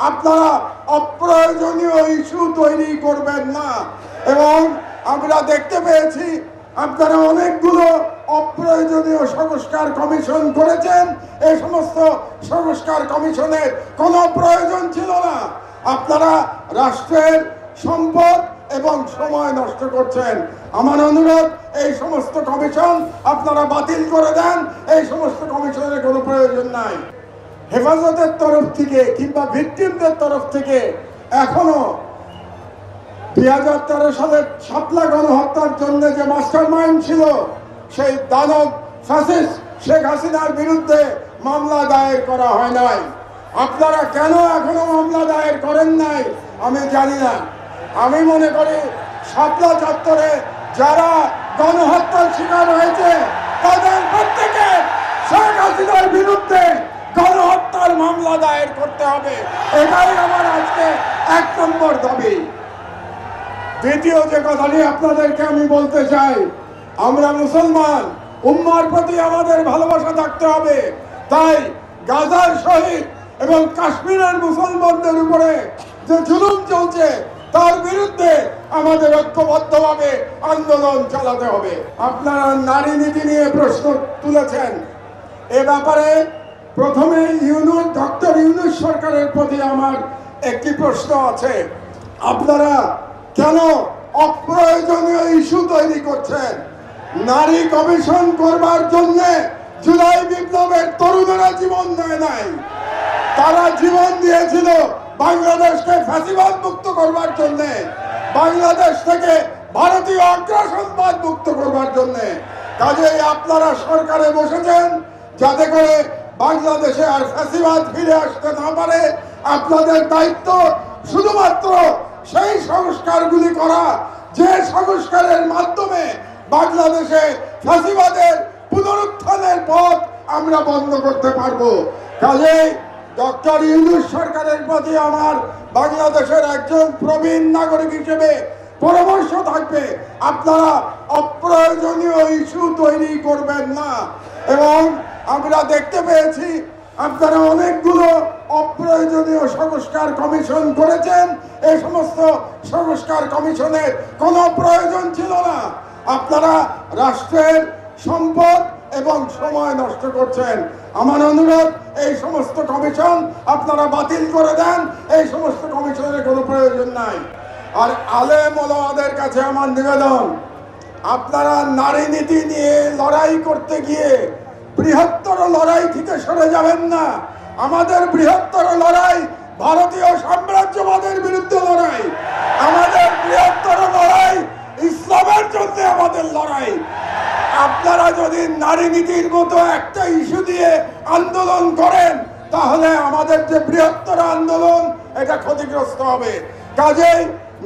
আপনারা অপ্রয়োজনীয় ইস্যু তৈরি করবেন না। এবং আমরা দেখতে পেয়েছি আপনারা অনেকগুলো অপ্রয়োজনীয় সংস্কার কমিশন করেছেন। এই সমস্ত সংস্কার কমিশনের কোনো প্রয়োজন ছিল না। আপনারা রাষ্ট্রের সম্পদ এবং সময় নষ্ট করছেন। আমার অনুরোধ, এই সমস্ত কমিশন আপনারা বাতিল করে দেন। এই সমস্ত কমিশনের কোনো প্রয়োজন নাই। হেফাজতের তরফ থেকে কিংবা ভিকটিমদের তরফ থেকে এখনো 2013 সালের শাপলা গণহত্যার জন্য যে মাস্টার মাইন্ড ছিল, সেই দানব ফ্যাসিস্ট শেখ হাসিনার বিরুদ্ধে মামলা দায়ের করা হয় নাই। আপনারা কেন এখনো মামলা দায়ের করেন নাই আমি জানি না। আমি মনে করি শাপলা চত্বরে যারা গণহত্যার শিকার হয়েছে তাদের প্রত্যেকে শেখ হাসিনার বিরুদ্ধে গণহত্যার মামলা দায়ের করতে হবে। এটাই আমার আজকে 1 নম্বর দাবি। দ্বিতীয় যে কথাটি আপনাদেরকে আমি বলতে চাই, আমরা মুসলমান, উম্মার প্রতি আমাদের ভালোবাসা থাকতে হবে। তাই গাজার শহীদ এবং কাশ্মীরের মুসলমানদের উপরে যে জুলুম চলছে তার বিরুদ্ধে আমাদের ঐক্যবদ্ধভাবে আন্দোলন চালাতে হবে। আপনারা নারী নীতি নিয়ে প্রশ্ন তুলেছেন। এ ব্যাপারে প্রথমে ডক্টর ইউনূস সরকারের প্রতি আমার একটি প্রশ্ন আছে। আপনারা কেন অপ্রয়োজনীয় ইস্যু তৈরি করছেন? নারী কমিশন করবার জন্য জুলাই বিপ্লবের তরুণেরা জীবন দেয় নাই। তারা জীবন দিয়েছিল বাংলাদেশকে ফ্যাসিবাদ মুক্ত করবার জন্য, বাংলাদেশ থেকে ভারতীয় আগ্রাসনবাদ মুক্ত করবার জন্য। কাজেই আপনারা সরকারে বসেছেন যাতে করে বাংলাদেশে আর ফ্যাসিবাদ ফিরে আসতে না পারে। আপনাদের দায়িত্ব শুধুমাত্র সেই সংস্কারগুলি করা যে সংস্কারের মাধ্যমে বাংলাদেশে ফ্যাসিবাদের পুনরুত্থানের পথ আমরা বন্ধ করতে পারবো। কাজেই ডক্টর ইউনূস সরকারের প্রতি আমার বাংলাদেশের একজন প্রবীণ নাগরিক হিসেবে পরামর্শ থাকবে, আপনারা অপ্রয়োজনীয় ইস্যু তৈরি করবেন না। এবং আমরা দেখতে পেয়েছি আপনারা অনেকগুলো অপ্রয়োজনীয় সংস্কার কমিশন করেছেন। এই সমস্ত সংস্কার কমিশনের কোনো প্রয়োজন ছিল না। আপনারা রাষ্ট্রের সম্পদ এবং সময় নষ্ট করছেন। আমার অনুরোধ, এই সমস্ত কমিশন আপনারা বাতিল করে দেন। এই সমস্ত কমিশনের কোনো প্রয়োজন নাই। আর আলেম ওলামাদের কাছে আমার নিবেদন, আপনারা নারী নীতি নিয়ে লড়াই করতে গিয়ে বৃহত্তর লড়াই থেকে সরে যাবেন না। আমাদের বৃহত্তর লড়াই ভারতীয় সাম্রাজ্যবাদের বিরুদ্ধে লড়াই। আমাদের বৃহত্তর লড়াই ইসলামের জন্য আমাদের লড়াই। আপনারা যদি নারী নীতির মতো একটা ইস্যু দিয়ে আন্দোলন করেন তাহলে আমাদের যে বৃহত্তর আন্দোলন এটা ক্ষতিগ্রস্ত হবে। কাজেই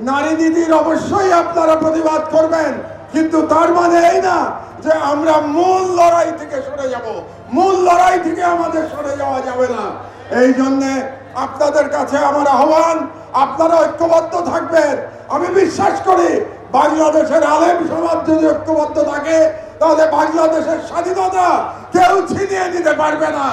নারী নীতির অবশ্যই আপনারা প্রতিবাদ করবেন, কিন্তু তার মানে এই না যে আমরা মূল লড়াই থেকে সরে যাব। মূল লড়াই থেকে আমাদের সরে যাওয়া যাবে না। এই জন্যে আপনাদের কাছে আমার আহ্বান, আপনারা ঐক্যবদ্ধ থাকবেন। আমি বিশ্বাস করি বাংলাদেশের আলেম সমাজ যদি ঐক্যবদ্ধ থাকে তাহলে বাংলাদেশের স্বাধীনতা কেউ ছিনিয়ে নিতে পারবে না।